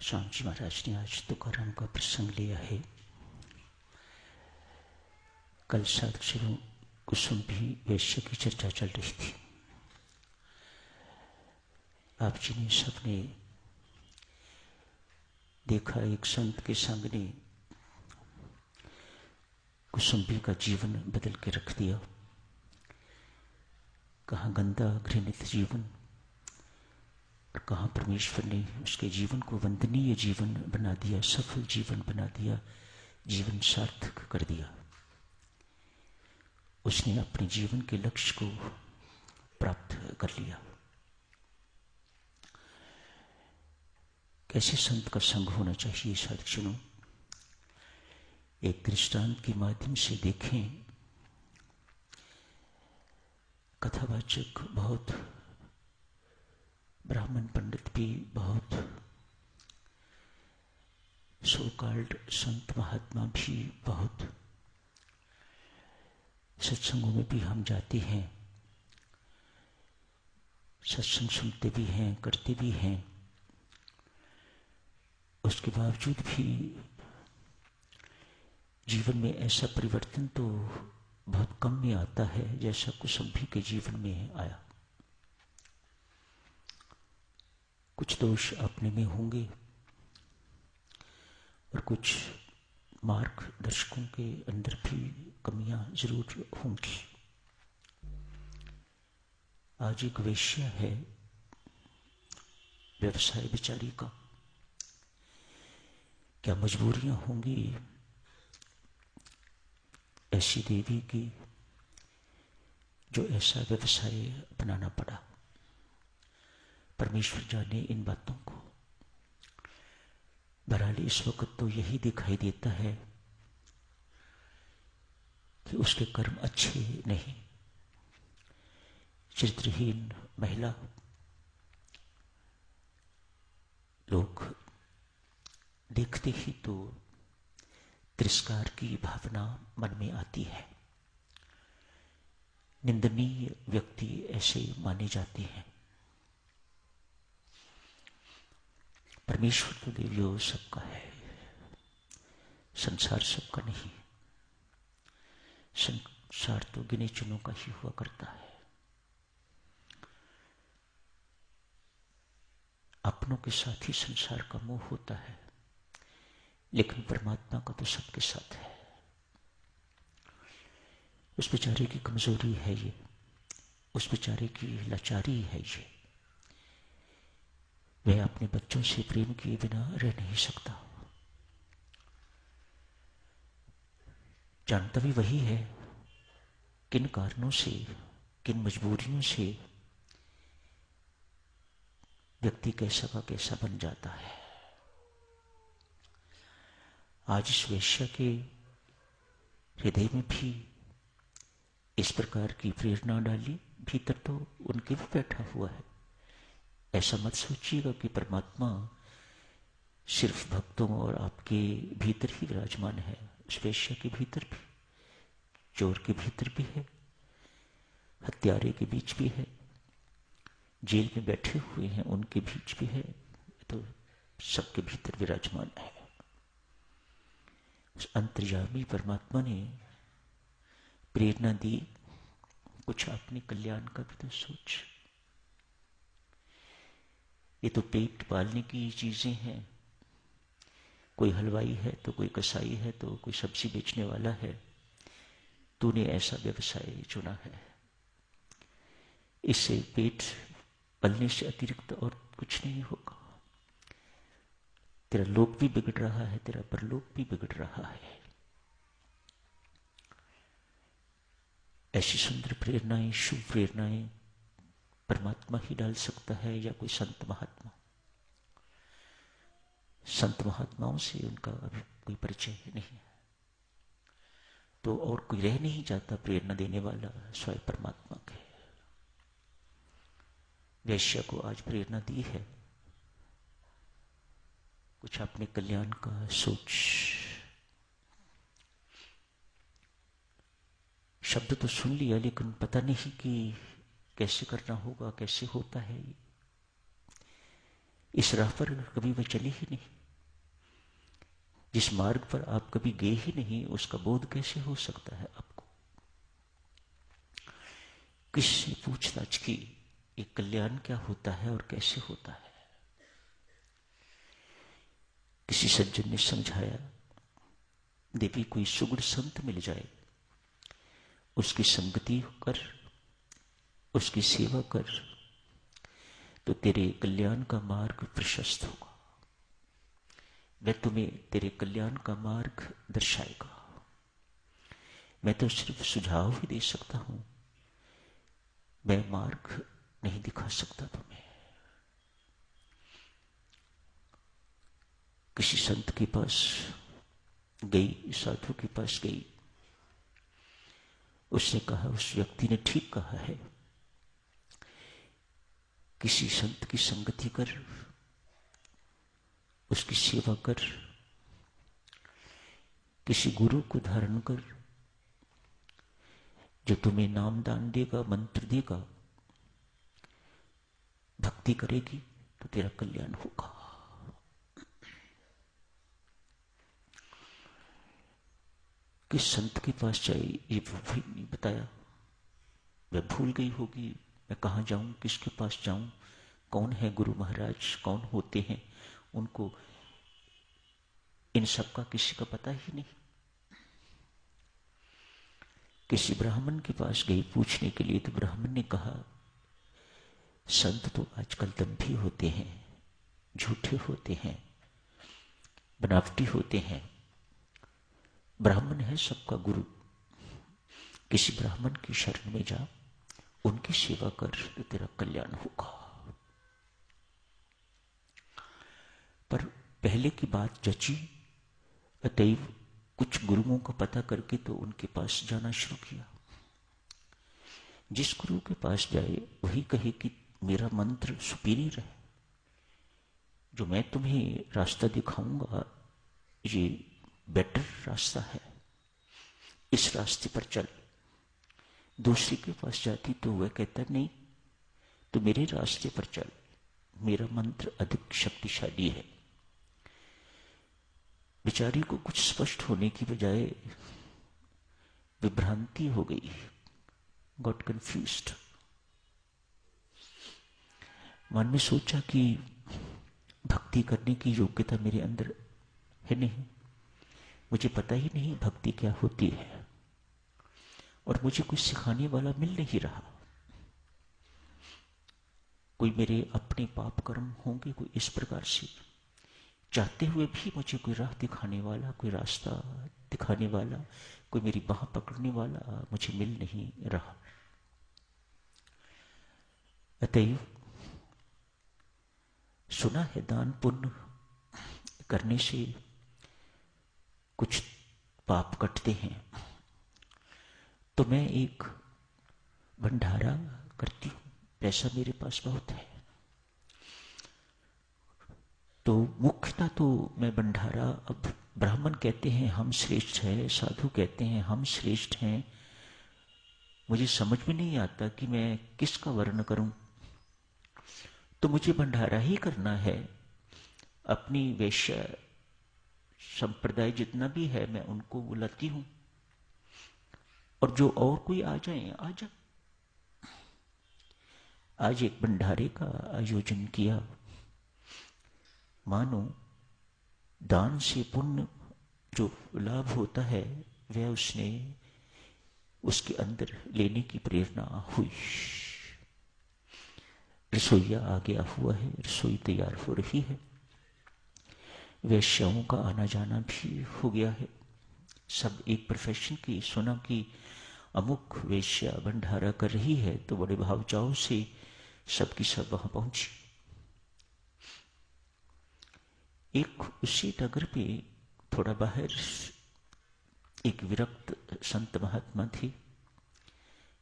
स्वामी जी महाराज ने आज तुकाराम का प्रसंग लिया है। कल साधक कुसुम भी वैश्य की चर्चा चल रही थी। आप जी ने सबने देखा, एक संत के सामने कुसुम्भी का जीवन बदल के रख दिया। कहाँ गंदा घृणित जीवन और कहाँ परमेश्वर ने उसके जीवन को वंदनीय जीवन बना दिया, सफल जीवन बना दिया, जीवन सार्थक कर दिया। उसने अपने जीवन के लक्ष्य को प्राप्त कर लिया। कैसे संत का संग होना चाहिए साधकजनों, एक दृष्टांत के माध्यम से देखें। कथावाचक बहुत, ब्राह्मण पंडित भी बहुत, सो कॉल्ड संत महात्मा भी बहुत, सत्संगों में भी हम जाते हैं, सत्संग सुनते भी हैं, करते भी हैं। उसके बावजूद भी जीवन में ऐसा परिवर्तन तो बहुत कम में आता है जैसा कुसुम्भी के जीवन में आया। कुछ दोष अपने में होंगे और कुछ मार्गदर्शकों के अंदर भी कमियां जरूर होंगी। आज एक वेश्या है, व्यवसाय बेचारी का, क्या मजबूरियां होंगी ऐसी देवी की जो ऐसा व्यवसाय बनाना पड़ा। परमेश्वर जाने इन बातों को। बहरहाल इस वक्त तो यही दिखाई देता है कि उसके कर्म अच्छे नहीं। चरित्रहीन महिला, लोग देखते ही तो तिरस्कार की भावना मन में आती है। निंदनीय व्यक्ति ऐसे माने जाते हैं। परमेश्वर तो देवियों सबका है, संसार सबका नहीं। संसार तो गिने चुनों का ही हुआ करता है। अपनों के साथ ही संसार का मोह होता है, लेकिन परमात्मा का तो सबके साथ है। उस बेचारे की कमजोरी है ये, उस बेचारे की लाचारी है ये। वह अपने बच्चों से प्रेम किए बिना रह नहीं सकता। जानता भी वही है किन कारणों से, किन मजबूरियों से व्यक्ति कैसा का कैसा बन जाता है। आज इस वेश्या के हृदय में भी इस प्रकार की प्रेरणा डाली। भीतर तो उनके भी बैठा हुआ है। ऐसा मत सोचिएगा कि परमात्मा सिर्फ भक्तों और आपके भीतर ही विराजमान है। उस वेश्या के भीतर भी, चोर के भीतर भी है, हत्यारे के बीच भी है, जेल में बैठे हुए हैं उनके बीच भी है, तो सबके भीतर विराजमान है। उस अंतर्यामी परमात्मा ने प्रेरणा दी, कुछ अपने कल्याण का भी तो सोच। ये तो पेट पालने की चीजें हैं। कोई हलवाई है तो कोई कसाई है तो कोई सब्जी बेचने वाला है। तूने ऐसा व्यवसाय चुना है, इससे पेट पलने से अतिरिक्त और कुछ नहीं होगा। तेरा लोक भी बिगड़ रहा है, तेरा परलोक भी बिगड़ रहा है। ऐसी सुंदर प्रेरणाएं, शुभ प्रेरणाएं परमात्मा ही डाल सकता है या कोई संत महात्मा। संत महात्माओं से उनका अभी कोई परिचय नहीं है, तो और कोई रह नहीं जाता प्रेरणा देने वाला स्वयं परमात्मा के। वैश्य को आज प्रेरणा दी है, कुछ अपने कल्याण का सोच। शब्द तो सुन लिया, लेकिन पता नहीं कि कैसे करना होगा, कैसे होता है। इस राह पर कभी वह चले ही नहीं, जिस मार्ग पर आप कभी गए ही नहीं, उसका बोध कैसे हो सकता है आपको? किससे पूछताछ की ये कल्याण क्या होता है और कैसे होता है? किसी सज्जन ने समझाया, देवी कोई सुगुण संत मिल जाए, उसकी संगति कर, उसकी सेवा कर, तो तेरे कल्याण का मार्ग प्रशस्त होगा। वह तुम्हें तेरे कल्याण का मार्ग दर्शाएगा। मैं तो सिर्फ सुझाव ही दे सकता हूं, मैं मार्ग नहीं दिखा सकता तुम्हें। किसी संत के पास गई, साधु के पास गई, उसने कहा, उस व्यक्ति ने ठीक कहा है, किसी संत की संगति कर, उसकी सेवा कर, किसी गुरु को धारण कर, जो तुम्हें नाम दान देगा, मंत्र देगा, भक्ति करेगी तो तेरा कल्याण होगा। किस संत के पास जाए ये भी नहीं बताया। वह भूल गई होगी, मैं कहां जाऊं, किसके पास जाऊं, कौन है गुरु महाराज, कौन होते हैं, उनको इन सब का किसी का पता ही नहीं। किसी ब्राह्मण के पास गई पूछने के लिए, तो ब्राह्मण ने कहा, संत तो आजकल दंभी होते हैं, झूठे होते हैं, बनावटी होते हैं। ब्राह्मण है सबका गुरु, किसी ब्राह्मण की शरण में जा, उनकी सेवा कर तो तेरा कल्याण होगा। पर पहले की बात जची, अतएव कुछ गुरुओं का पता करके तो उनके पास जाना शुरू किया। जिस गुरु के पास जाए वही कहे कि मेरा मंत्र सुपीरियर है, जो मैं तुम्हें रास्ता दिखाऊंगा ये बेटर रास्ता है, इस रास्ते पर चल। दूसरे के पास जाती तो वह कहता, नहीं तो मेरे रास्ते पर चल, मेरा मंत्र अधिक शक्तिशाली है। बेचारी को कुछ स्पष्ट होने की बजाय विभ्रांति हो गई, गॉट कंफ्यूज्ड। मन में सोचा कि भक्ति करने की योग्यता मेरे अंदर है नहीं, मुझे पता ही नहीं भक्ति क्या होती है, और मुझे कोई सिखाने वाला मिल नहीं रहा। कोई मेरे अपने पाप कर्म होंगे, कोई इस प्रकार से चाहते हुए भी मुझे कोई राह दिखाने वाला, कोई रास्ता दिखाने वाला, कोई मेरी बाह पकड़ने वाला मुझे मिल नहीं रहा। अतएव सुना है दान पुण्य करने से कुछ पाप कटते हैं, तो मैं एक भंडारा करती हूं, पैसा मेरे पास बहुत है, तो मुख्यतः तो मैं भंडारा, अब ब्राह्मण कहते हैं हम श्रेष्ठ हैं, साधु कहते हैं हम श्रेष्ठ हैं, मुझे समझ में नहीं आता कि मैं किसका वर्ण करूं, तो मुझे भंडारा ही करना है। अपनी वैश्य संप्रदाय जितना भी है मैं उनको बुलाती हूं, और जो और कोई आ जाए आ जा। आज एक भंडारे का आयोजन किया, मानो दान से पुण्य जो लाभ होता है वह उसने उसके अंदर लेने की प्रेरणा हुई। रसोईया आ गया हुआ है, रसोई तैयार हो रही है, वैश्याओं का आना जाना भी हो गया है। सब एक प्रोफेशन की सुना कि अमुक वेश्या भंडारा कर रही है, तो बड़े भावचाव से सबकी सब वहां पहुंची। एक उसी नगर पे थोड़ा बाहर एक विरक्त संत महात्मा थे,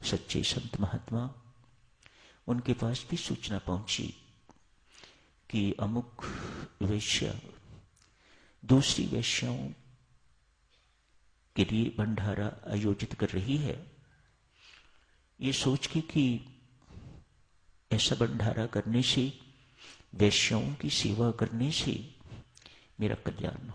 सच्चे संत महात्मा। उनके पास भी सूचना पहुंची कि अमुक वेश्या दूसरी वेश्याओं के लिए भंडारा आयोजित कर रही है। ये सोच के कि ऐसा भंडारा करने से वैश्याओं की सेवा करने से मेरा कल्याण